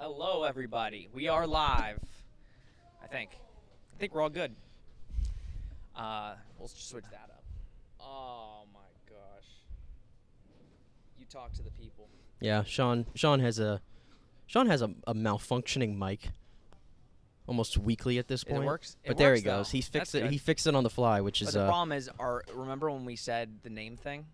Hello, everybody. We are live. I think we're all good. We'll just switch that up. Oh my gosh. You talk to the people. Yeah, Sean has a malfunctioning mic almost weekly at this point. It works. But there works, he goes. though. He's fixed That's it. good. He fixed it on the fly, which But is the problem is, remember when we said the name thing?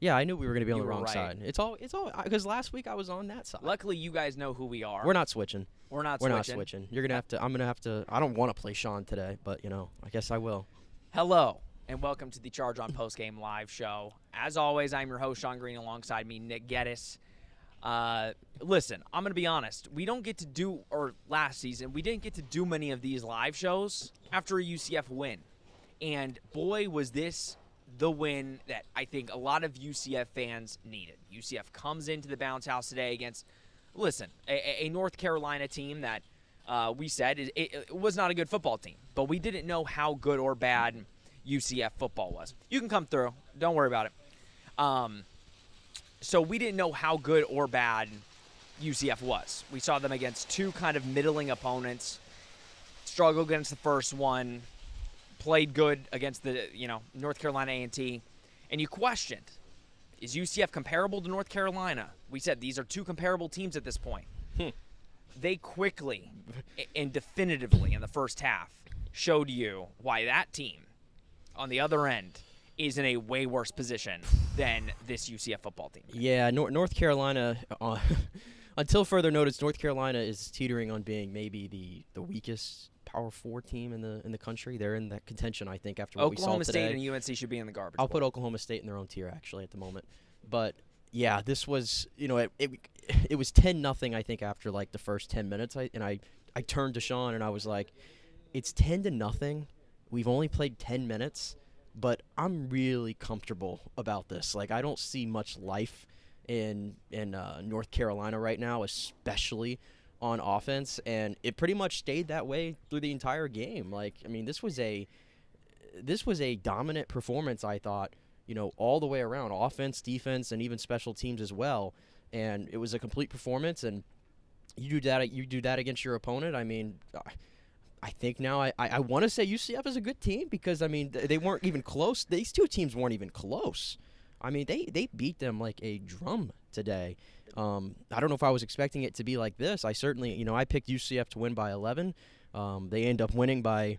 yeah, I knew we were going to be on You the were wrong right. side. It's all because last week I was on that side. Luckily, you guys know who we are. We're not switching. We're not We're switching. not switching. You're going to have to I'm going to have to I don't want to play Sean today, but I guess I will. Hello, and welcome to the Charge on Postgame live show. As always, I'm your host, Sean Green, alongside me, Nick Geddes. Listen, I'm going to be honest. We don't get to do, or last season, we didn't get to do many of these live shows after a UCF win. And boy, was this the win that I think a lot of UCF fans needed. UCF comes into the bounce house today against, listen, a North Carolina team that we said it was not a good football team. But we didn't know how good or bad UCF football was. You can come through. Don't worry about it. So we didn't know how good or bad UCF was. We saw them against two kind of middling opponents, struggle against the first one, played good against the North Carolina A&T, and you questioned, is UCF comparable to North Carolina? We said these are two comparable teams at this point. They quickly and definitively in the first half showed you why that team on the other end is in a way worse position than this UCF football team. Yeah, North Carolina until further notice, North Carolina is teetering on being maybe the weakest Power 4 team in the country. They're in that contention, I think, after what we saw Oklahoma today. State and UNC should be in the garbage. I'll bowl. put Oklahoma State in their own tier actually at the moment. But yeah, this was it was 10-0 I think after like the first 10 minutes. I turned to Sean and I was like, it's 10-0. We've only played 10 minutes, but I'm really comfortable about this. Like I don't see much life in North Carolina right now, especially on offense, and it pretty much stayed that way through the entire game. Like, I mean, this was a dominant performance, I thought, all the way around, offense, defense, and even special teams as well. And it was a complete performance, and you do that against your opponent. I mean, I think now I want to say UCF is a good team because, I mean, they weren't even close. These two teams weren't even close. I mean, they beat them like a drum today. I don't know if I was expecting it to be like this. I certainly, I picked UCF to win by 11. They end up winning by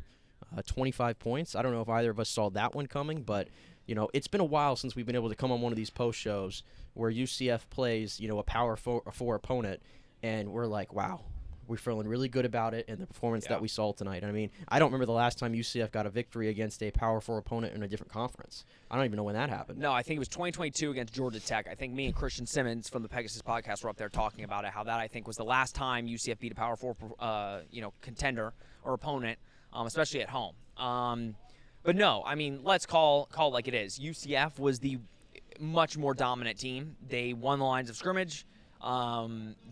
25 points. I don't know if either of us saw that one coming, but, it's been a while since we've been able to come on one of these post shows where UCF plays, a Power 4 opponent, and we're like, wow. We're feeling really good about it and the performance that we saw tonight. I mean, I don't remember the last time UCF got a victory against a Power 4 opponent in a different conference. I don't even know when that happened. No, I think it was 2022 against Georgia Tech. I think me and Christian Simmons from the Pegasus podcast were up there talking about it, how that I think was the last time UCF beat a Power 4 contender or opponent, especially at home. But no, I mean, let's call it like it is. UCF was the much more dominant team. They won the lines of scrimmage.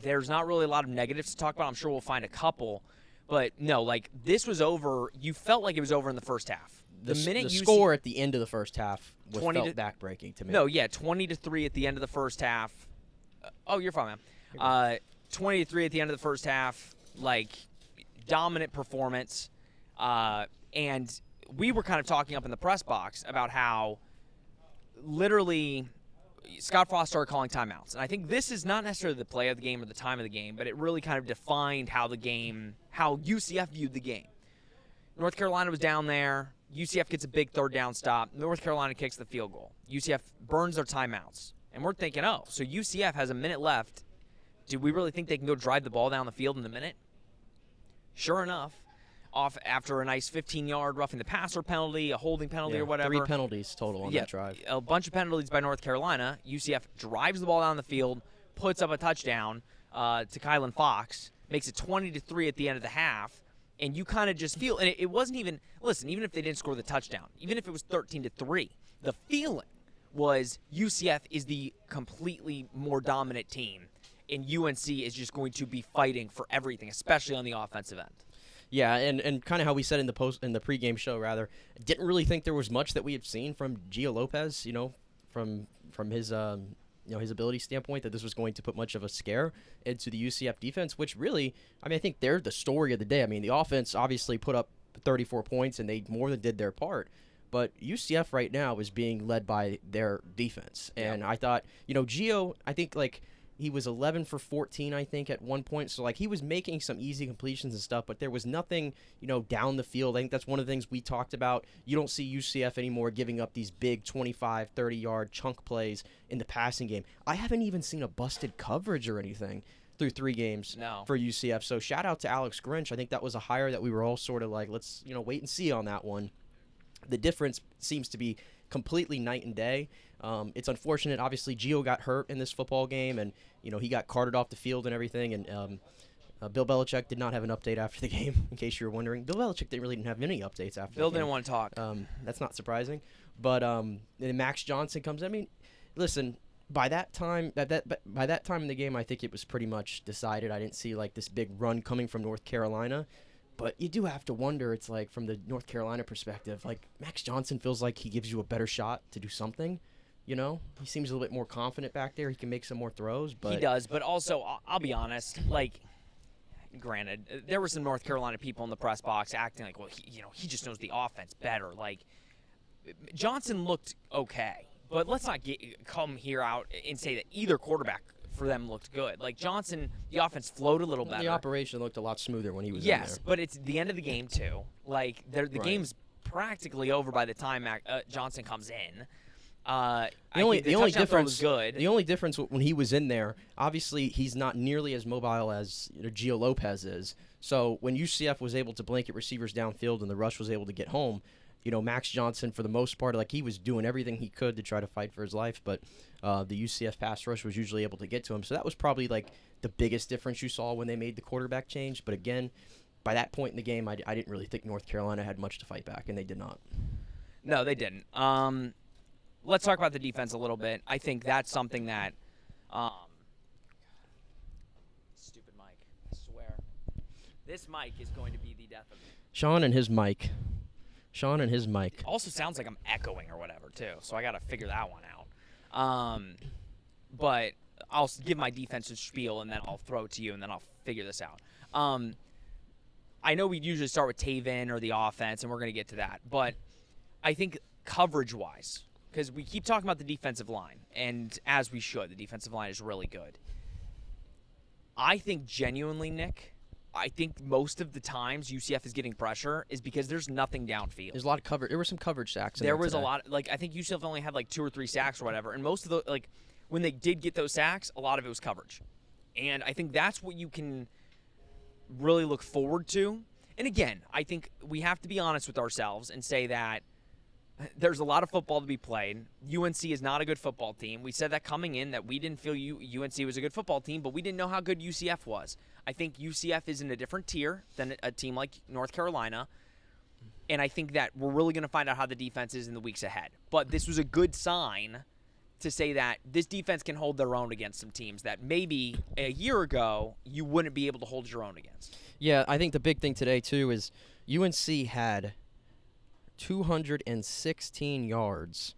There's not really a lot of negatives to talk about. I'm sure we'll find a couple. But, no, like, this was over. You felt like it was over in the first half. The score at the end of the first half felt backbreaking to me. No, yeah, 20-3 at the end of the first half. Oh, you're fine, man. 20-3 at the end of the first half. Like, dominant performance. And we were kind of talking up in the press box about how literally – Scott Frost started calling timeouts. And I think this is not necessarily the play of the game or the time of the game, but it really kind of defined how UCF viewed the game. North Carolina was down there. UCF gets a big third down stop. North Carolina kicks the field goal. UCF burns their timeouts. And we're thinking, so UCF has a minute left. Do we really think they can go drive the ball down the field in a minute? Sure enough, off after a nice 15-yard roughing the passer penalty, a holding penalty or whatever. 3 penalties total on that drive. A bunch of penalties by North Carolina. UCF drives the ball down the field, puts up a touchdown to Kylan Fox, makes it 20-3 at the end of the half, and you kind of just feel, and it wasn't even, listen, even if they didn't score the touchdown, even if it was 13-3, the feeling was UCF is the completely more dominant team, and UNC is just going to be fighting for everything, especially on the offensive end. Yeah, and kind of how we said in the pregame show, rather, didn't really think there was much that we had seen from Gio Lopez, from his his ability standpoint, that this was going to put much of a scare into the UCF defense, which really, I think they're the story of the day. The offense obviously put up 34 points, and they more than did their part. But UCF right now is being led by their defense. And I thought, Gio, I think, he was 11 for 14, I think, at one point. So, he was making some easy completions and stuff, but there was nothing, down the field. I think that's one of the things we talked about. You don't see UCF anymore giving up these big 25, 30-yard chunk plays in the passing game. I haven't even seen a busted coverage or anything through 3 games for UCF. So, shout out to Alex Grinch. I think that was a hire that we were all sort of let's, wait and see on that one. The difference seems to be completely night and day. It's unfortunate. Obviously, Gio got hurt in this football game, and he got carted off the field and everything. And Bill Belichick did not have an update after the game, in case you were wondering. Bill Belichick didn't have any updates after. Bill the game. Didn't want to talk. That's not surprising. But then Max Johnson comes in. Listen. By that time, by that time in the game, I think it was pretty much decided. I didn't see this big run coming from North Carolina. But you do have to wonder, it's from the North Carolina perspective, Max Johnson feels like he gives you a better shot to do something, He seems a little bit more confident back there. He can make some more throws. But he does, but also, I'll be honest, granted, there were some North Carolina people in the press box acting like, well, he just knows the offense better. Johnson looked okay, but let's not come here out and say that either quarterback for them looked good. Johnson, the offense flowed a little better. The operation looked a lot smoother when he was in there. Yes, but it's the end of the game, too. The game's practically over by the time Johnson comes in. The only difference was good. The only difference when he was in there, obviously, he's not nearly as mobile as Gio Lopez is. So when UCF was able to blanket receivers downfield and the rush was able to get home, Max Johnson, for the most part, he was doing everything he could to try to fight for his life, but the UCF pass rush was usually able to get to him. So that was probably, the biggest difference you saw when they made the quarterback change. But again, by that point in the game, I didn't really think North Carolina had much to fight back, and they did not. No, they didn't. Let's talk about the defense a little bit. I think that's something that stupid mic, I swear. This mic is going to be the death of me. Sean and his mic. It also sounds like I'm echoing or whatever, too, so I got to figure that one out. But I'll give my defensive spiel, and then I'll throw it to you, and then I'll figure this out. I know we usually start with Taven or the offense, and we're going to get to that. But I think coverage-wise, because we keep talking about the defensive line, and as we should, the defensive line is really good. I think genuinely, Nick, most of the times UCF is getting pressure is because there's nothing downfield. There's a lot of coverage. There were some coverage sacks. There was a lot. I think UCF only had 2 or 3 sacks or whatever. And most of the when they did get those sacks, a lot of it was coverage. And I think that's what you can really look forward to. And again, I think we have to be honest with ourselves and say that there's a lot of football to be played. UNC is not a good football team. We said that coming in, that we didn't feel UNC was a good football team, but we didn't know how good UCF was. I think UCF is in a different tier than a team like North Carolina, and I think that we're really going to find out how the defense is in the weeks ahead. But this was a good sign to say that this defense can hold their own against some teams that maybe a year ago you wouldn't be able to hold your own against. Yeah, I think the big thing today, too, is UNC had 216 yards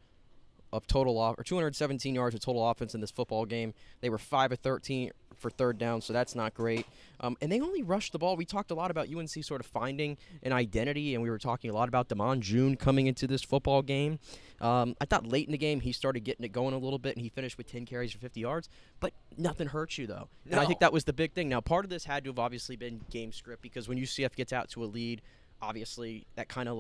of total or 217 yards of total offense in this football game. They were 5 of 13 for third down, so that's not great. And they only rushed the ball. We talked a lot about UNC sort of finding an identity, and we were talking a lot about Damon June coming into this football game. I thought late in the game he started getting it going a little bit, and he finished with 10 carries for 50 yards. But nothing hurts you, though. No. And I think that was the big thing. Now, part of this had to have obviously been game script, because when UCF gets out to a lead, obviously that kind of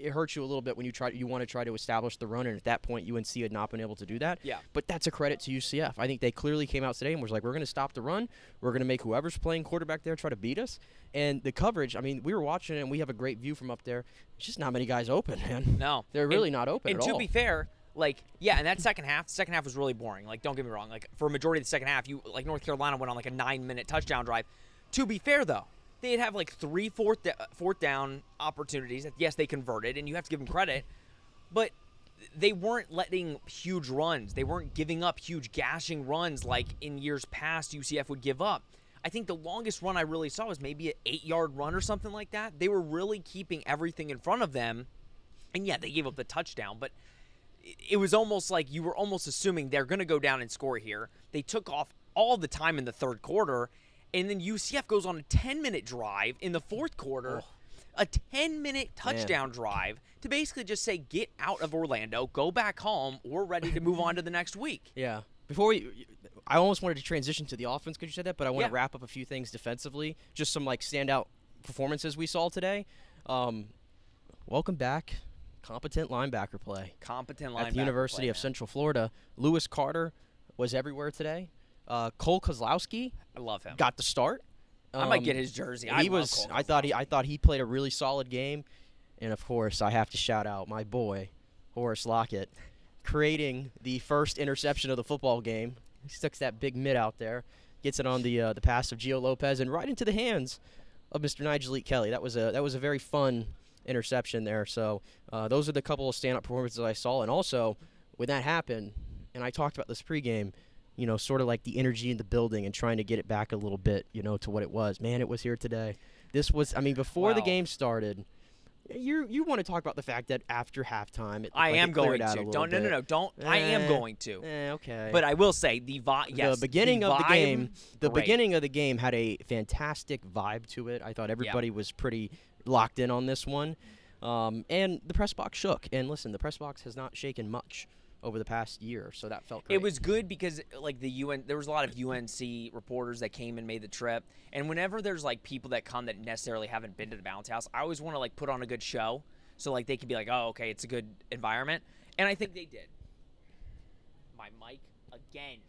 it hurts you a little bit when you want to try to establish the run, and at that point UNC had not been able to do that. Yeah. But that's a credit to UCF. I think they clearly came out today and was like, we're going to stop the run. We're going to make whoever's playing quarterback there try to beat us. And the coverage, we were watching it, and we have a great view from up there. It's just not many guys open, man. No. They're really not open at all. And to be fair, and that second half was really boring. Don't get me wrong. For a majority of the second half, North Carolina went on a 9-minute touchdown drive. To be fair, though, they'd have 3 fourth down opportunities. Yes, they converted, and you have to give them credit. But they weren't letting huge runs. They weren't giving up huge gashing runs like in years past UCF would give up. I think the longest run I really saw was maybe an 8-yard run or something like that. They were really keeping everything in front of them. And, yeah, they gave up the touchdown. But it was almost like you were almost assuming they're going to go down and score here. They took off all the time in the third quarter, and then UCF goes on a 10-minute drive in the fourth quarter, a 10-minute touchdown drive to basically just say, get out of Orlando, go back home, we're ready to move on to the next week. Yeah. I almost wanted to transition to the offense because you said that, but I want to wrap up a few things defensively. Just some standout performances we saw today. Welcome back, competent linebacker play. Competent linebacker at the University play, of Central Florida. Lewis Carter was everywhere today. Cole Kozlowski, I love him. got the start. I might get his jersey. I thought he played a really solid game, and of course I have to shout out my boy Horace Lockett, creating the first interception of the football game. He sticks that big mid out there, gets it on the pass of Gio Lopez and right into the hands of Mr. Nigel Kelly. That was a very fun interception there. So those are the couple of stand-up performances I saw. And also, when that happened, and I talked about this pregame, sort of like the energy in the building and trying to get it back a little bit, to what it was. Man, it was here today. This was, before the game started, you want to talk about the fact that after halftime, I am going to. Don't. I am going to. Okay. But I will say the beginning of the game had a fantastic vibe to it. I thought everybody was pretty locked in on this one, and the press box shook. And listen, the press box has not shaken much over the past year, so that felt great. It was good because there was a lot of UNC reporters that came and made the trip, and whenever there's people that come that necessarily haven't been to the Bounce House, I always want to put on a good show so they can be oh, okay, it's a good environment, and I think they did. My mic again.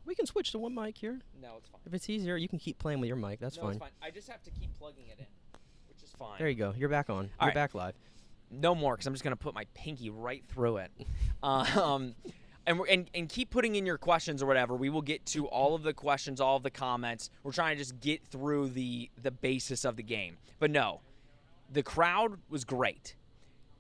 We can switch to one mic here. No, it's fine. If it's easier, you can keep playing with your mic. That's fine. It's fine. I just have to keep plugging it in, which is fine. There you go. You're back on. You're back live. No more, because I'm just going to put my pinky right through it. And keep putting in your questions or whatever. We will get to all of the questions, all of the comments. We're trying to just get through the basis of the game. But no, the crowd was great.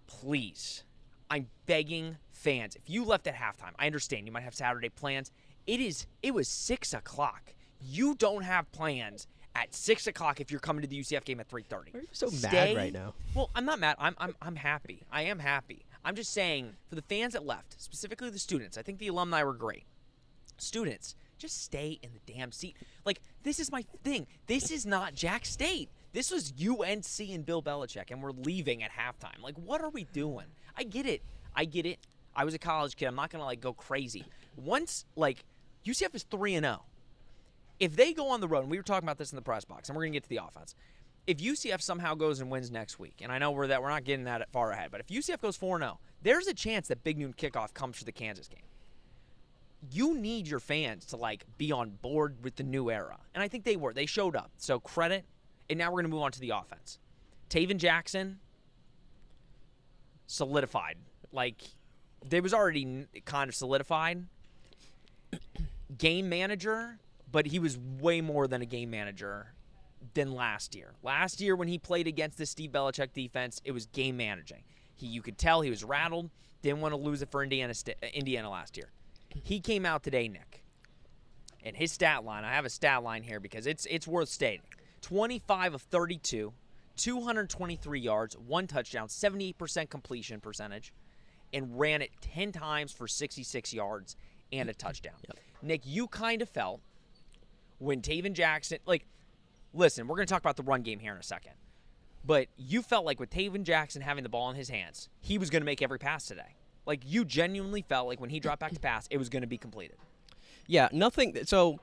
Please, I'm begging fans, if you left at halftime, I understand you might have Saturday plans. It was 6 o'clock. You don't have plans at 6 o'clock if you're coming to the UCF game at 3:30. Are you so mad right now? Well, I'm not mad. I'm happy. I am happy. I'm just saying, for the fans that left, specifically the students, I think the alumni were great. Students, just stay in the damn seat. This is my thing. This is not Jack State. This was UNC and Bill Belichick, and we're leaving at halftime. What are we doing? I get it. I was a college kid. I'm not going to, go crazy. Once, UCF is 3-0. If they go on the road, and we were talking about this in the press box, and we're going to get to the offense. If UCF somehow goes and wins next week, and I know we're not getting that far ahead, but if UCF goes 4-0, there's a chance that Big Noon Kickoff comes for the Kansas game. You need your fans to, be on board with the new era. And I think they were. They showed up. So credit. And now we're going to move on to the offense. Taven Jackson, solidified. They was already kind of solidified. Game manager, but he was way more than a game manager than last year. Last year when he played against the Steve Belichick defense, it was game managing. You could tell he was rattled, didn't want to lose it for Indiana last year. He came out today, Nick, and his stat line, I have a stat line here because it's worth stating. 25 of 32, 223 yards, 1 touchdown, 78% completion percentage, and ran it 10 times for 66 yards and a touchdown. Yep. Nick, you kind of felt when Taven Jackson, listen, we're going to talk about the run game here in a second, but you felt with Taven Jackson having the ball in his hands, he was going to make every pass today. You genuinely felt when he dropped back to pass, it was going to be completed. Yeah, nothing. So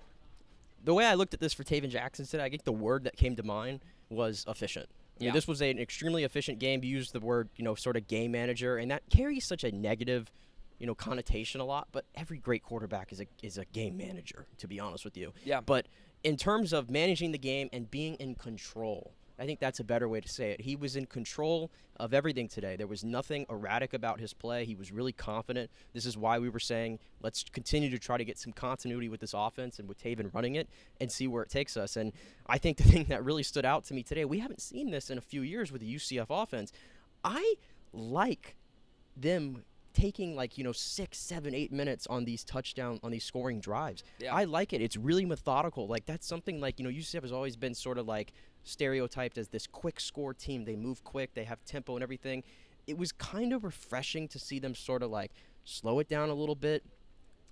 the way I looked at this for Taven Jackson today, I think the word that came to mind was efficient. This was an extremely efficient game. You used the word, sort of game manager, and that carries such a negative, connotation a lot. But every great quarterback is a game manager, to be honest with you. Yeah. But in terms of managing the game and being in control, I think that's a better way to say it. He was in control of everything today. There was nothing erratic about his play. He was really confident. This is why we were saying, let's continue to try to get some continuity with this offense and with Taven running it and see where it takes us. And I think the thing that really stood out to me today, we haven't seen this in a few years with the UCF offense. I like them taking 6, 7, 8 minutes on these scoring drives. Yeah. I like it. It's really methodical. That's something UCF has always been sort of stereotyped as this quick score team. They move quick, they have tempo and everything. it was kind of refreshing to see them sort of like slow it down a little bit,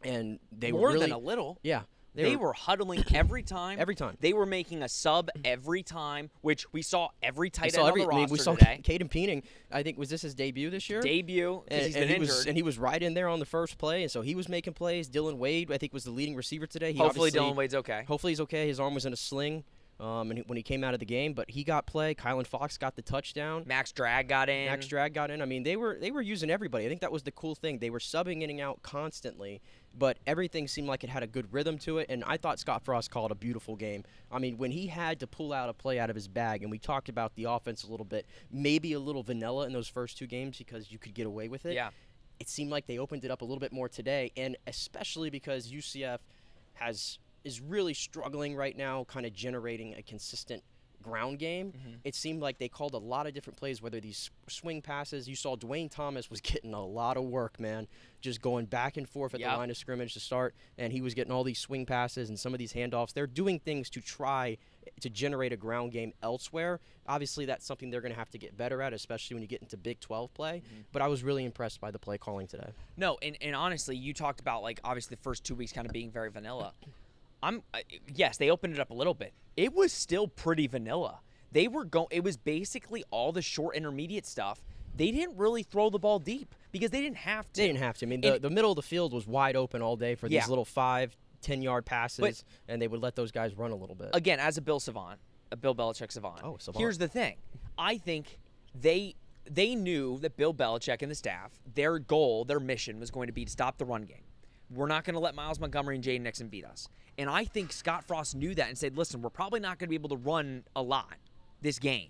and they More were really than a little. yeah. They were huddling every time. Every time. They were making a sub every time, which we saw every tight We end saw on the roster we saw today. Caden Peening. I think was this his debut this year? Debut, because he's been injured. He was right in there on the first play, and so he was making plays. Dylan Wade, I think, was the leading receiver today. Hopefully Dylan Wade's okay. Hopefully he's okay. His arm was in a sling when he came out of the game, but he got play. Kylan Fox got the touchdown. Max Drag got in. I mean, they were using everybody. I think that was the cool thing. They were subbing in and out constantly, but everything seemed like it had a good rhythm to it, and I thought Scott Frost called a beautiful game. I mean, when he had to pull out a play out of his bag, and we talked about the offense a little bit, maybe a little vanilla in those first 2 games because you could get away with it. Yeah. It seemed like they opened it up a little bit more today, and especially because UCF is really struggling right now, kind of generating a consistent ground game. It seemed like they called a lot of different plays, whether these swing passes. You saw Dwayne Thomas was getting a lot of work, man, just going back and forth at the line of scrimmage to start, and he was getting all these swing passes and some of these handoffs. They're doing things to try to generate a ground game elsewhere. Obviously, that's something they're going to have to get better at, especially when you get into Big 12 play. But I was really impressed by the play calling today. No, and honestly, you talked about, like, obviously the first 2 weeks kind of being very vanilla. Yes, they opened it up a little bit. It was still pretty vanilla. It was basically all the short intermediate stuff. They didn't really throw the ball deep because they didn't have to. They didn't have to. I mean, the middle of the field was wide open all day for these little 5-10-yard passes, and they would let those guys run a little bit. Again, as a Bill Belichick savant. Oh, savant. Here's the thing. I think they knew that Bill Belichick and the staff, their goal, their mission was going to be to stop the run game. We're not going to let Miles Montgomery and Jay Nixon beat us. And I think Scott Frost knew that and said, listen, we're probably not going to be able to run a lot this game.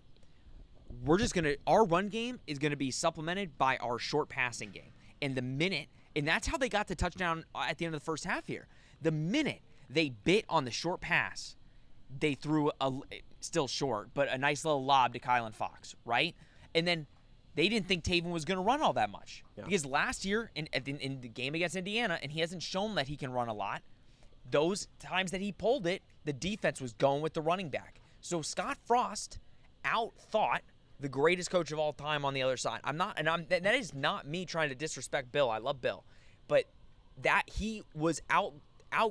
Our run game is going to be supplemented by our short passing game. And that's how they got the touchdown at the end of the first half here. The minute they bit on the short pass, they threw still short, but a nice little lob to Kylan Fox, right? And then they didn't think Taven was going to run all that much. Yeah. Because last year in the game against Indiana, and he hasn't shown that he can run a lot, those times that he pulled it, the defense was going with the running back. So Scott Frost outthought the greatest coach of all time on the other side. That is not me trying to disrespect Bill. I love Bill. But that he was out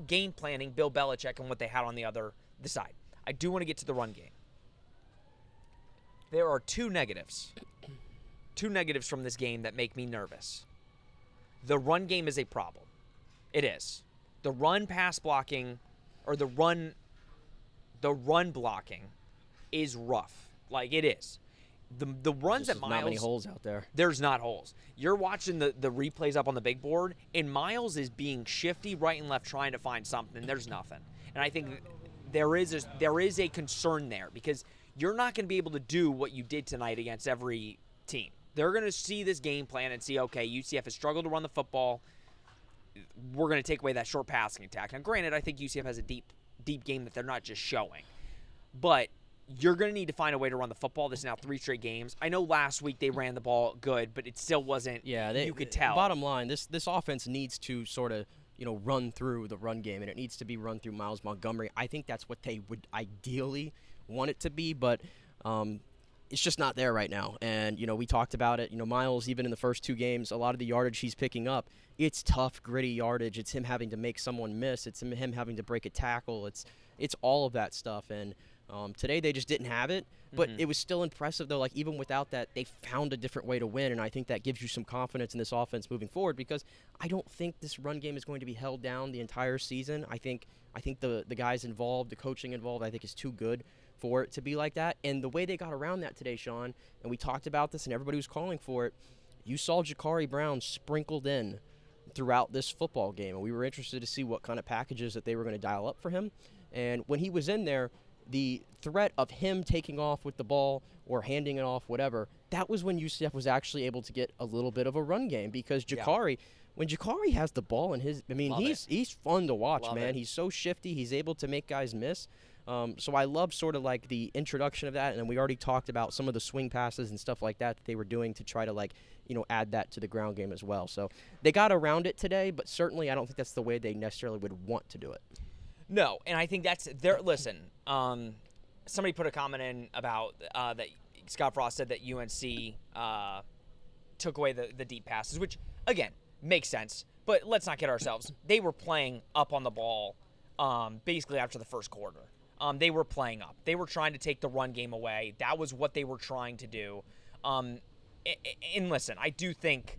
game planning Bill Belichick and what they had on the side. I do want to get to the run game. There are 2 negatives. 2 negatives from this game that make me nervous. The run game is a problem. It is. The run pass blocking or the run blocking is rough. Like, it is. The runs at Miles, not many holes out there. There's not holes. You're watching the replays up on the big board, and Miles is being shifty right and left trying to find something. There's nothing. And I think there is a concern there because you're not going to be able to do what you did tonight against every team. They're going to see this game plan and see, okay, UCF has struggled to run the football. We're going to take away that short passing attack. Now, granted, I think UCF has a deep game that they're not just showing. But you're going to need to find a way to run the football. This is now 3 straight games. I know last week they ran the ball good, but it still wasn't. Yeah, you could tell. Bottom line, this offense needs to sort of run through the run game, and it needs to be run through Miles Montgomery. I think that's what they would ideally want it to be, but it's just not there right now. And, we talked about it. Miles, even in the first 2 games, a lot of the yardage he's picking up, it's tough, gritty yardage. It's him having to make someone miss. It's him having to break a tackle. It's all of that stuff. And today they just didn't have it. But it was still impressive, though. Like, even without that, they found a different way to win. And I think that gives you some confidence in this offense moving forward because I don't think this run game is going to be held down the entire season. I think the guys involved, the coaching involved, I think is too good for it to be like that. And the way they got around that today, Sean, and we talked about this and everybody was calling for it, you saw Jakari Brown sprinkled in throughout this football game. And we were interested to see what kind of packages that they were going to dial up for him. And when he was in there, the threat of him taking off with the ball or handing it off, whatever, that was when UCF was actually able to get a little bit of a run game because Jakari, when Jakari has the ball in his, he's fun to watch, man. He's so shifty. He's able to make guys miss. So I love sort of like the introduction of that, and then we already talked about some of the swing passes and stuff like that they were doing to try to add that to the ground game as well. So they got around it today, but certainly I don't think that's the way they necessarily would want to do it. No, and I think that's there. Listen, somebody put a comment in about that Scott Frost said that UNC took away the deep passes, which, again, makes sense. But let's not kid ourselves. They were playing up on the ball basically after the first quarter. They were playing up. They were trying to take the run game away. That was what they were trying to do. And listen, I do think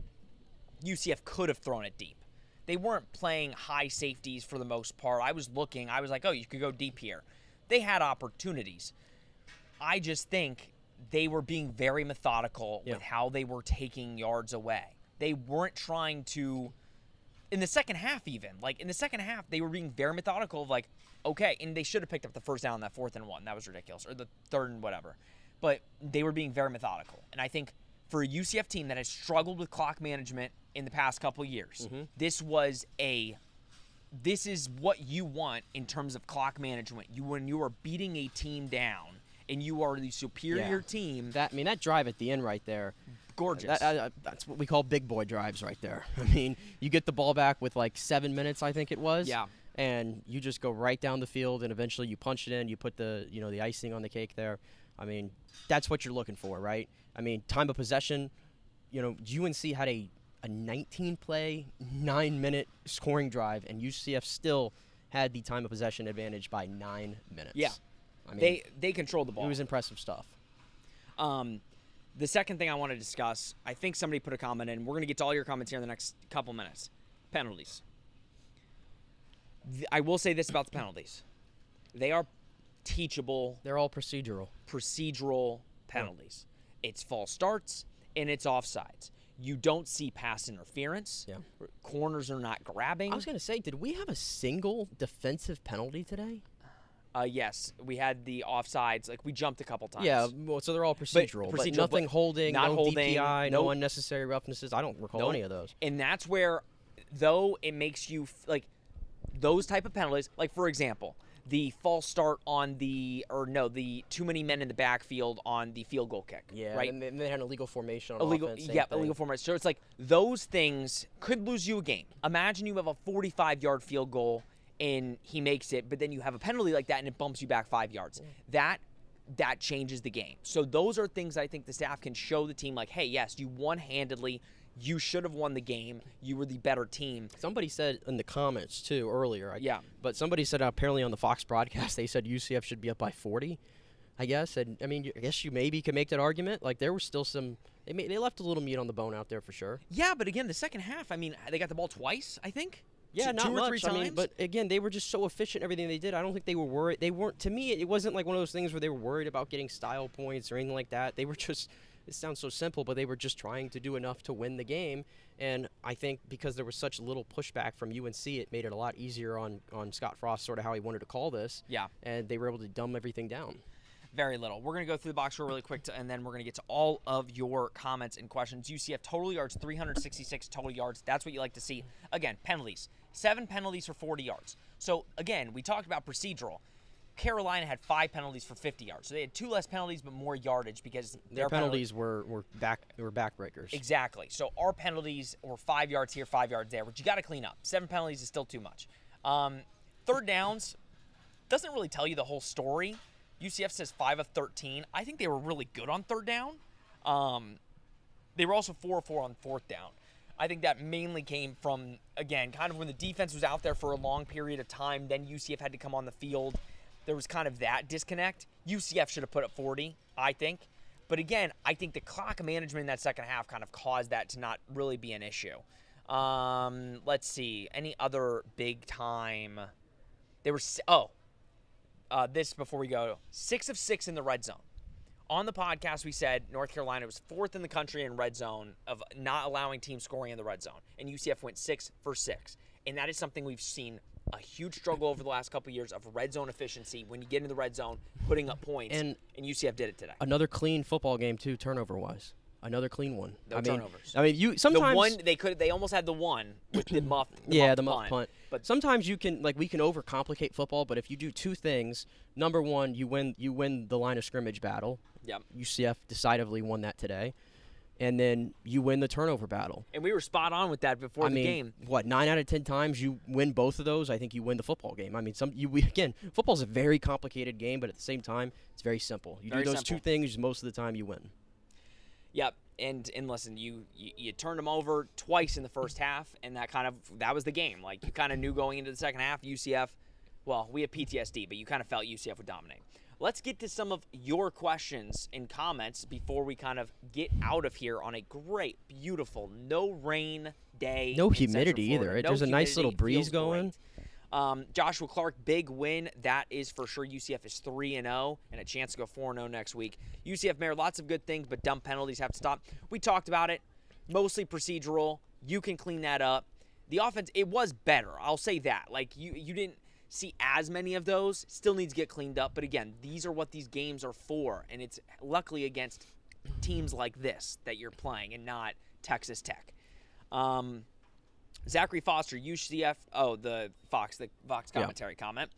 UCF could have thrown it deep. They weren't playing high safeties for the most part. I was looking. I was like, oh, you could go deep here. They had opportunities. I just think they were being very methodical with how they were taking yards away. They weren't trying to, in the second half even, like in the second half, they were being very methodical of like, okay, and they should have picked up the first down on that 4th and 1. That was ridiculous. Or the 3rd and whatever. But they were being very methodical. And I think for a UCF team that has struggled with clock management in the past couple of years, this is what you want in terms of clock management. When you are beating a team down and you are the superior team. That drive at the end right there. Gorgeous. That's what we call big boy drives right there. I mean, you get the ball back with like 7 minutes, I think it was. Yeah. And you just go right down the field, and eventually you punch it in. You put the icing on the cake there. I mean, that's what you're looking for, right? I mean, time of possession. UNC had a 19-play, 9-minute scoring drive, and UCF still had the time of possession advantage by 9 minutes. Yeah. I mean, they controlled the ball. It was impressive stuff. The second thing I want to discuss, I think somebody put a comment in. We're going to get to all your comments here in the next couple minutes. Penalties. I will say this about the penalties. They are teachable. They're all procedural. Procedural penalties. It's false starts and it's offsides. You don't see pass interference. Yeah. Corners are not grabbing. I was going to say, did we have a single defensive penalty today? Yes, we had the offsides. Like, we jumped a couple times. Yeah, well, so they're all procedural. But nothing holding, no DPI, no unnecessary roughnesses. I don't recall any of those. And that's where, though, it makes you, like, those type of penalties, like, for example, the false start on the too many men in the backfield on the field goal kick. Yeah, right? And they had an illegal formation on offense. Illegal formation. So it's like those things could lose you a game. Imagine you have a 45-yard field goal and he makes it, but then you have a penalty like that and it bumps you back 5 yards. That changes the game. So those are things I think the staff can show the team, like, hey, yes, you won handedly. You should have won the game. You were the better team. Somebody said in the comments, too, earlier. Yeah. But somebody said apparently on the Fox broadcast, they said UCF should be up by 40, I guess. And, I mean, I guess you maybe could make that argument. Like, there was still some – they left a little meat on the bone out there for sure. Yeah, but again, the second half, I mean, they got the ball twice, I think. Yeah, not two much. or three times. I mean, but again, they were just so efficient in everything they did. I don't think they were worried. They weren't. To me, it wasn't like one of those things where they were worried about getting style points or anything like that. They were just. It sounds so simple, but they were just trying to do enough to win the game. And I think because there was such little pushback from UNC, it made it a lot easier on Scott Frost, sort of how he wanted to call this. Yeah. And they were able to dumb everything down. Very little. We're going to go through the box score really quick, and then we're going to get to all of your comments and questions. UCF total yards, 366 total yards. That's what you like to see. Again, penalties. 7 penalties for 40 yards. So, again, we talked about procedural. Carolina had 5 penalties for 50 yards. So they had 2 less penalties but more yardage because their penalties were backbreakers. Exactly. So our penalties were 5 yards here, 5 yards there, which you got to clean up. 7 penalties is still too much. Third downs doesn't really tell you the whole story. UCF says 5 of 13. I think they were really good on third down. They were also 4 of 4 on fourth down. I think that mainly came from, again, kind of when the defense was out there for a long period of time, then UCF had to come on the field. There was kind of that disconnect. UCF should have put up 40, I think. But again, I think the clock management in that second half kind of caused that to not really be an issue. Let's see. Any other big time? There were, this before we go. 6 of 6 in the red zone. On the podcast, we said North Carolina was 4th in the country in red zone of not allowing team scoring in the red zone. And UCF went 6 for 6. And that is something we've seen a huge struggle over the last couple of years of red zone efficiency when you get in the red zone, putting up points. And UCF did it today. Another clean football game, too, turnover-wise. Another clean one. No turnovers. I mean, you sometimes the one they almost had the one with the muff. The muff punt. But sometimes we can overcomplicate football. But if you do 2 things, number one, you win the line of scrimmage battle. Yep. UCF decisively won that today, and then you win the turnover battle. And we were spot on with that before the game. 9 out of 10 times you win both of those, I think you win the football game. I mean, football's a very complicated game, but at the same time, it's very simple. You do those 2 things, most of the time you win. Yep. And listen, you turned them over twice in the first half, and that was the game. Like, you kind of knew going into the second half, UCF, well, we have PTSD, but you kind of felt UCF would dominate. Let's get to some of your questions and comments before we kind of get out of here on a great, beautiful, no rain day. No humidity either. No There's a nice humidity. little breeze Feels going. great. Joshua Clark, big win. That is for sure. UCF is 3-0 and a chance to go 4-0 next week. UCF Mayor, lots of good things, but dumb penalties have to stop. We talked about it. Mostly procedural. You can clean that up. The offense, it was better. I'll say that. Like, you didn't see as many of those. Still needs to get cleaned up. But again, these are what these games are for, and it's luckily against teams like this that you're playing and not Texas Tech. Zachary Foster, UCF. Oh, the Fox commentary comment.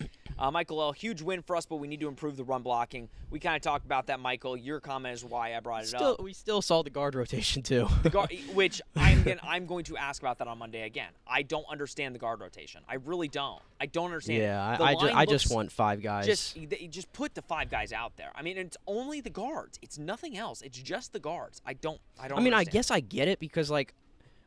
Michael L., huge win for us, but we need to improve the run blocking. We kind of talked about that, Michael. Your comment is why I brought it up. We still saw the guard rotation too. Which I'm going to ask about that on Monday again. I don't understand the guard rotation. I really don't. I don't understand. Yeah, it. I just want 5 guys. Just put the 5 guys out there. I mean, it's only the guards. It's nothing else. It's just the guards. I mean, understand. I guess I get it because like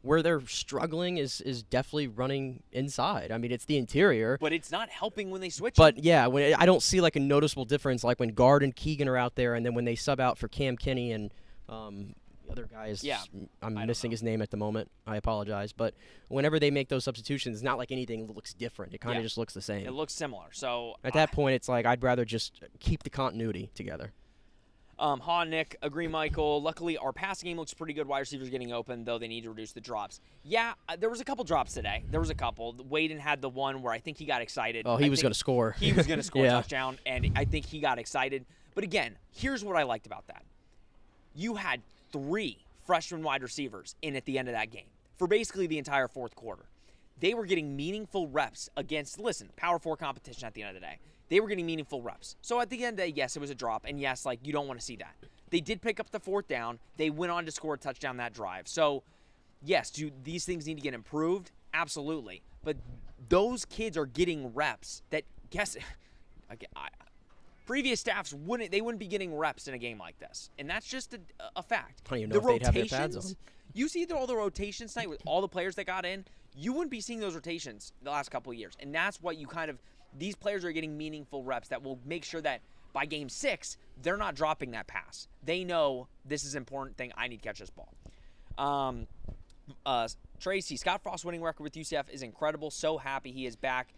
where they're struggling is definitely running inside. I mean, it's the interior. But it's not helping when they switch. But, yeah, I don't see, like, a noticeable difference, like when Guard and Keegan are out there and then when they sub out for Cam Kinney and the other guys. Yeah, I'm missing his name at the moment. I apologize. But whenever they make those substitutions, it's not like anything looks different. It kind of just looks the same. It looks similar. So at that point, it's like I'd rather just keep the continuity together. Nick, agree, Michael. Luckily, our passing game looks pretty good. Wide receivers getting open, though they need to reduce the drops. Yeah, there was a couple drops today. There was a couple. Waden had the one where I think he got excited. Oh, he was going to score. He was going to score a touchdown, and I think he got excited. But again, here's what I liked about that. You had 3 freshman wide receivers in at the end of that game for basically the entire fourth quarter. They were getting meaningful reps against, Power 4 competition at the end of the day. They were getting meaningful reps. So at the end of the day, yes, it was a drop, and yes, like, you don't want to see that. They did pick up the 4th down. They went on to score a touchdown that drive. So, yes, do these things need to get improved? Absolutely. But those kids are getting reps that, previous staffs wouldn't be getting reps in a game like this. And that's just a fact. I don't even know if they'd have their pads on. You see all the rotations tonight with all the players that got in, you wouldn't be seeing those rotations the last couple of years. And that's what you these players are getting meaningful reps that will make sure that by game 6, they're not dropping that pass. They know this is an important thing. I need to catch this ball. Tracy, Scott Frost's winning record with UCF is incredible. So happy he is back.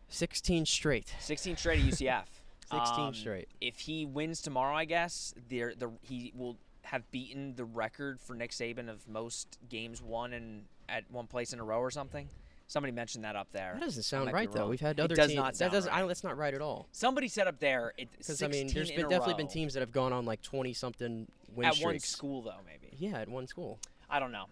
16 straight. 16 straight at UCF. 16 straight. If he wins tomorrow, I guess, he will have beaten the record for Nick Saban of most games won at one place in a row or something. Somebody mentioned that up there. That doesn't sound right, though. We've had other teams. It does not sound right. That's not right at all. Somebody said up there, because I mean, there's definitely been teams that have gone on like 20-something win streaks. At one school, though, maybe. Yeah, at one school. I don't know.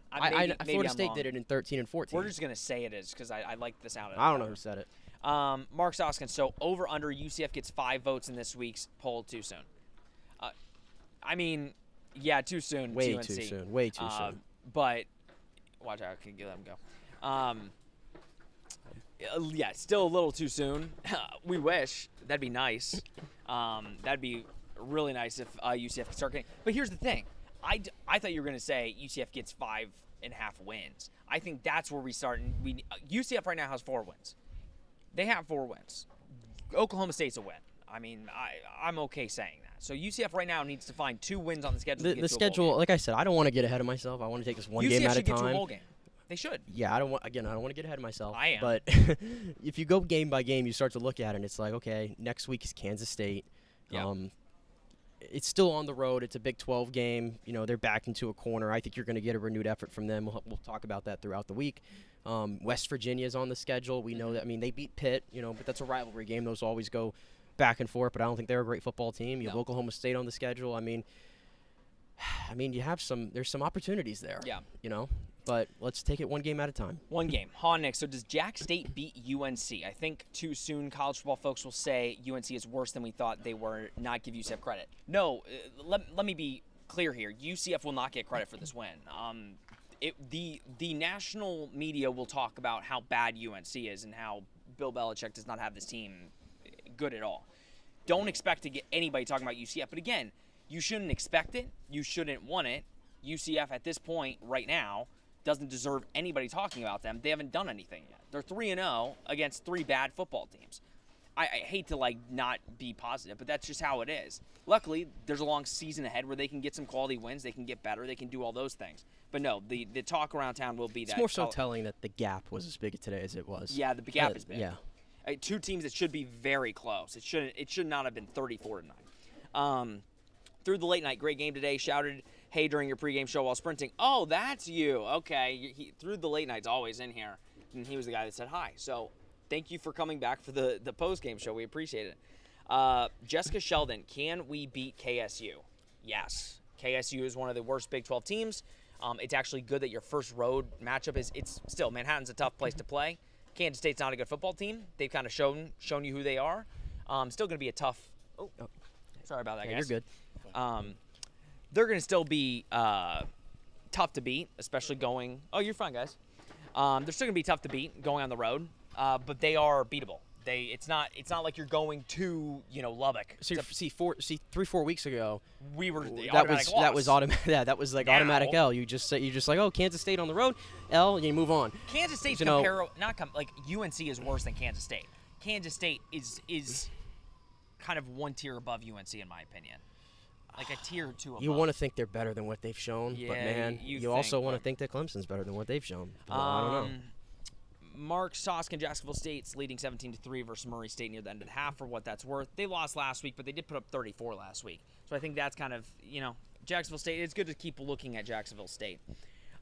Florida State did it in 13 and 14. We're just gonna say it is because I like the sound of it. I don't know who said it. Mark Soskin. So over under UCF gets 5 votes in this week's poll. Too soon. I mean, yeah, too soon. Way too soon. Way too soon. But watch out, I can let them go. Yeah, still a little too soon. We wish. That'd be nice. That'd be really nice if UCF could start getting. But here's the thing. I thought you were going to say UCF gets 5.5 wins. I think that's where we start. UCF right now has 4 wins. They have 4 wins. Oklahoma State's a win. I mean, I'm okay saying that. So UCF right now needs to find 2 wins on the schedule. The schedule, like I said, I don't want to get ahead of myself. I want to take this one game at a time. UCF should get to a bowl game. They should. Yeah, I don't want to get ahead of myself. I am. But if you go game by game, you start to look at it, and it's like, okay, next week is Kansas State. Yep. It's still on the road. It's a Big 12 game. You know, they're backed into a corner. I think you're going to get a renewed effort from them. We'll talk about that throughout the week. West Virginia is on the schedule. We know that. I mean, they beat Pitt, but that's a rivalry game. Those always go back and forth, but I don't think they're a great football team. You have Oklahoma State on the schedule. I mean, you have there's some opportunities there. Yeah. But let's take it one game at a time. One game. Nick. So does Jack State beat UNC? I think too soon college football folks will say UNC is worse than we thought they were, not give UCF credit. No, let me be clear here. UCF will not get credit for this win. The national media will talk about how bad UNC is and how Bill Belichick does not have this team good at all. Don't expect to get anybody talking about UCF. But again, you shouldn't expect it. You shouldn't want it. UCF at this point right now doesn't deserve anybody talking about them. They haven't done anything yet. They're 3-0 against 3 bad football teams. I hate to not be positive, but that's just how it is. Luckily, there's a long season ahead where they can get some quality wins, they can get better, they can do all those things. But no, the talk around town will be that. It's more so telling that the gap was as big today as it was. Yeah, the gap is big. Yeah. 2 teams that should be very close. It should not have been 34-9. Through the late night, great game today. Shouted, hey, during your pregame show while sprinting. Oh, that's you. Okay. Through the late night's always in here. And he was the guy that said hi. So thank you for coming back for the postgame show. We appreciate it. Jessica Sheldon, can we beat KSU? Yes. KSU is one of the worst Big 12 teams. It's actually good that your first road matchup it's still, Manhattan's a tough place to play. Kansas State's not a good football team. They've kind of shown you who they are. Still going to be a tough. Oh, sorry about that, guys. You're good. They're going to still be tough to beat, especially going. Oh, you're fine, guys. They're still going to be tough to beat going on the road, but they are beatable. It's not like you're going to Lubbock. See, 3-4 weeks ago, we were that was automatic. Yeah, that was like now, automatic L. You just like, oh, Kansas State on the road, L, and you move on. Kansas State's like UNC is worse than Kansas State. Kansas State is kind of one tier above UNC in my opinion, like a tier or two above. You want to think they're better than what they've shown, yeah, but man, you also want to think that Clemson's better than what they've shown. I don't know. Mark Soskin, Jacksonville State's leading 17-3 versus Murray State near the end of the half for what that's worth. They lost last week, but they did put up 34 last week. So I think that's kind of, Jacksonville State. It's good to keep looking at Jacksonville State.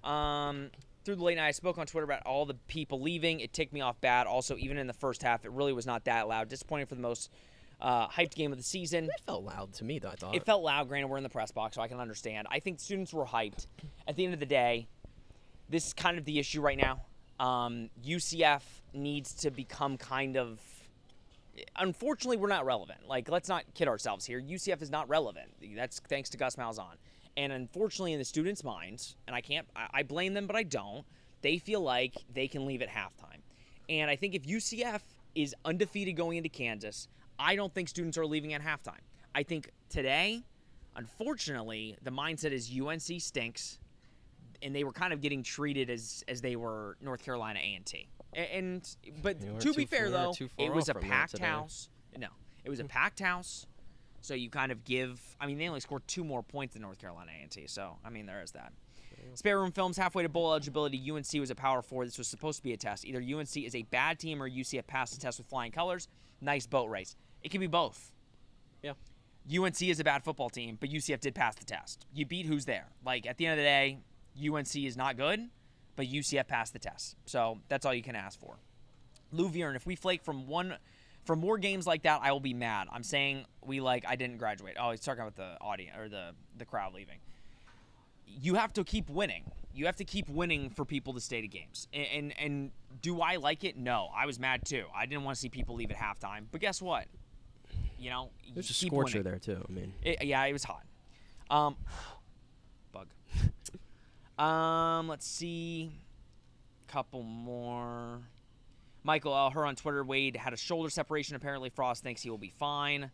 Through the late night, I spoke on Twitter about all the people leaving. It ticked me off bad. Also, even in the first half, it really was not that loud. Disappointing for the most hyped game of the season. It felt loud to me, though, I thought. It felt loud. Granted, we're in the press box, so I can understand. I think students were hyped. At the end of the day, this is kind of the issue right now. UCF needs to become kind of. Unfortunately, we're not relevant. Like, let's not kid ourselves here. UCF is not relevant. That's thanks to Gus Malzahn. And unfortunately, in the students' minds, and I blame them, but I don't. They feel like they can leave at halftime. And I think if UCF is undefeated going into Kansas, I don't think students are leaving at halftime. I think today, unfortunately, the mindset is UNC stinks. And they were kind of getting treated as they were North Carolina A&T. But to be fair, though, it was a packed house. No, it was a packed house. So you kind of give – I mean, they only scored 2 more points than North Carolina A&T. So, I mean, there is that. Spare Room Films, halfway to bowl eligibility. UNC was a Power 4. This was supposed to be a test. Either UNC is a bad team or UCF passed the test with flying colors. Nice boat race. It can be both. Yeah. UNC is a bad football team, but UCF did pass the test. You beat who's there. Like, at the end of the day – UNC is not good, but UCF passed the test. So that's all you can ask for. Lou Vierne, if we flake from more games like that, I will be mad. I'm saying I didn't graduate. Oh, he's talking about the audience or the crowd leaving. You have to keep winning. You have to keep winning for people to stay to games. And do I like it? No. I was mad too. I didn't want to see people leave at halftime. But guess what? There's a scorcher winning there too. I mean, it was hot. Bug. Let's see. Couple more. Michael L. Her on Twitter. Wade had a shoulder separation. Apparently, Frost thinks he will be fine.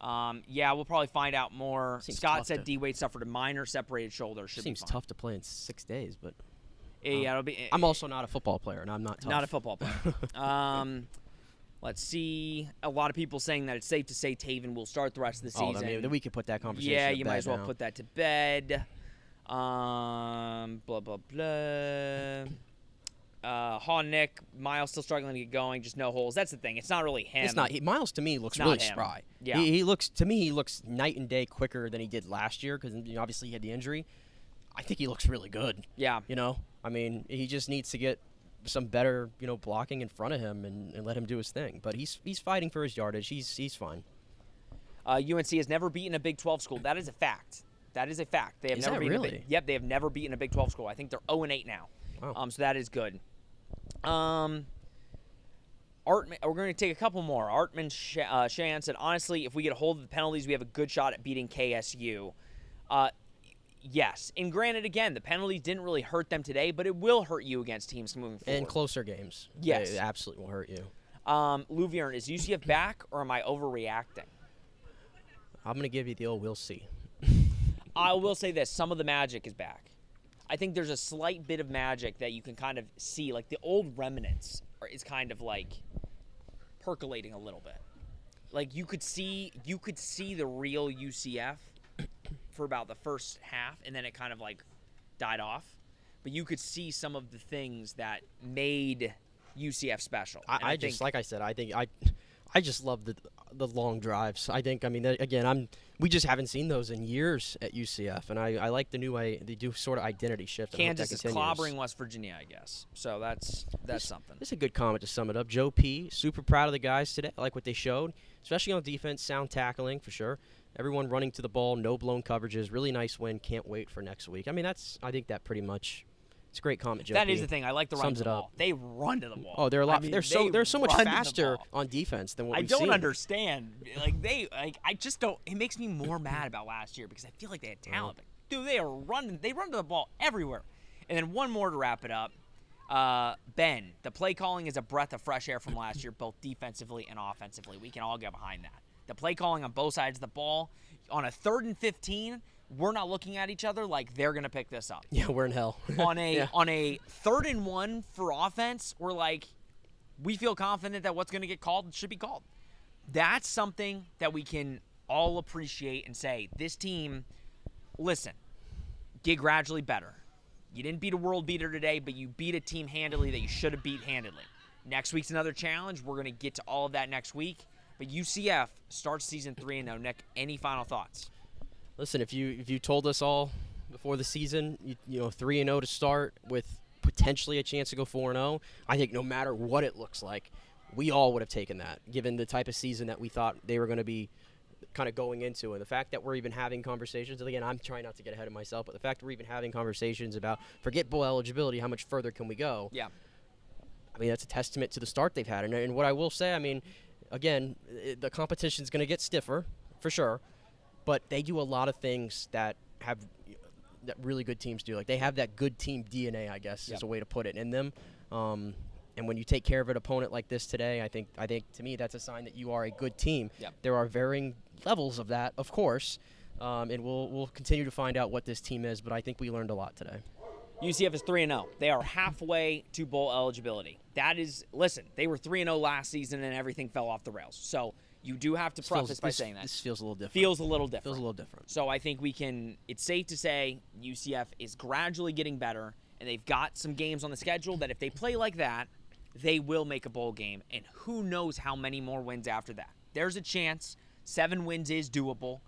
We'll probably find out more. Scott said D. Wade suffered a minor separated shoulder. Seems tough to play in 6 days, but. It'll be. I'm also not a football player, and I'm not tough. Not a football player. Let's see. A lot of people saying that it's safe to say Taven will start the rest of the season. Then we could put that conversation. Yeah, you might as well put that to bed. Blah, blah, blah. Nick, Miles still struggling to get going, just no holes. That's the thing. It's not really him. It's not. Miles, to me, looks really spry. Yeah. He looks night and day quicker than he did last year because obviously he had the injury. I think he looks really good. Yeah. I mean, he just needs to get some better, blocking in front of him and let him do his thing. But he's fighting for his yardage. He's fine. UNC has never beaten a Big 12 school. That is a fact. They have never beaten really? They have never beaten a Big 12 school. I think they're 0-8 now. Wow. So that is good. Artman, we're going to take a couple more. Artman Shan said, honestly, if we get a hold of the penalties, we have a good shot at beating KSU. Yes. And granted, again, the penalties didn't really hurt them today, but it will hurt you against teams moving forward. In closer games. Yes. It absolutely will hurt you. Lou Vierne, is UCF back or am I overreacting? I'm going to give you the old we'll see. I will say this. Some of the magic is back. I think there's a slight bit of magic that you can kind of see. Like the old remnants is kind of like percolating a little bit. Like you could see the real UCF for about the first half, and then it kind of like died off. But you could see some of the things that made UCF special. I just, like I said, I think I just love the long drives. I think, I mean, again, we just haven't seen those in years at UCF, and I like the new way they do sort of identity shift. Kansas is clobbering West Virginia, I guess. So that's something. This is a good comment to sum it up. Joe P, super proud of the guys today. I like what they showed, especially on defense, sound tackling for sure. Everyone running to the ball, no blown coverages, really nice win. Can't wait for next week. I mean, I think that pretty much. It's a great comment, Joe. That is the thing. I like the run to the ball. They run to the ball. Oh, they're a lot. They're so much faster on defense than what we've seen. I don't understand. I just don't. It makes me more mad about last year because I feel like they had talent. Dude, they are running. They run to the ball everywhere. And then one more to wrap it up. Ben, the play calling is a breath of fresh air from last year, both defensively and offensively. We can all get behind that. The play calling on both sides of the ball on a 3rd and 15. We're not looking at each other like they're gonna pick this up. Yeah, we're in hell. on a 3rd and 1 for offense, we're like, we feel confident that what's gonna get called should be called. That's something that we can all appreciate and say, this team, listen, get gradually better. You didn't beat a world beater today, but you beat a team handily that you should have beat handily. Next week's another challenge. We're gonna get to all of that next week. But UCF starts season 3-0. Nick, any final thoughts? Listen, if you told us all before the season, you know, 3-0 to start with potentially a chance to go 4-0, I think no matter what it looks like, we all would have taken that, given the type of season that we thought they were going to be kind of going into. And the fact that we're even having conversations, and again, I'm trying not to get ahead of myself, but the fact that we're even having conversations about, forget bowl eligibility, how much further can we go? Yeah. I mean, that's a testament to the start they've had. And what I will say, I mean, again, the competition's going to get stiffer, for sure. But they do a lot of things that really good teams do. Like they have that good team DNA, I guess, is a way to put it in them. And when you take care of an opponent like this today, I think to me that's a sign that you are a good team. Yep. There are varying levels of that, of course, and we'll continue to find out what this team is. But I think we learned a lot today. UCF is 3-0. They are halfway to bowl eligibility. That is, listen, they were 3-0 last season and everything fell off the rails. So you do have to preface by saying that. This feels a little different. Feels a little different. Feels a little different. So I think it's safe to say UCF is gradually getting better, and they've got some games on the schedule that if they play like that, they will make a bowl game, and who knows how many more wins after that. There's a chance 7 wins is doable.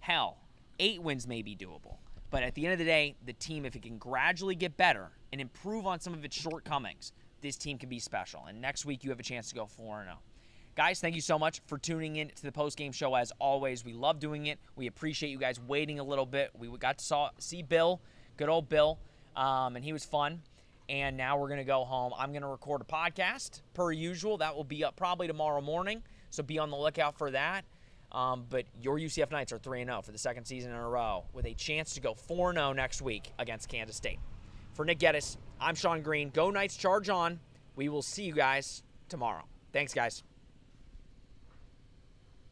Hell, 8 wins may be doable. But at the end of the day, the team, if it can gradually get better and improve on some of its shortcomings, this team can be special. And next week, you have a chance to go 4-0. Guys, thank you so much for tuning in to the post-game show. As always, we love doing it. We appreciate you guys waiting a little bit. We got to see Bill, good old Bill, and he was fun. And now we're going to go home. I'm going to record a podcast, per usual. That will be up probably tomorrow morning, so be on the lookout for that. But your UCF Knights are 3-0 for the second season in a row with a chance to go 4-0 next week against Kansas State. For Nick Geddes, I'm Sean Green. Go Knights, charge on. We will see you guys tomorrow. Thanks, guys.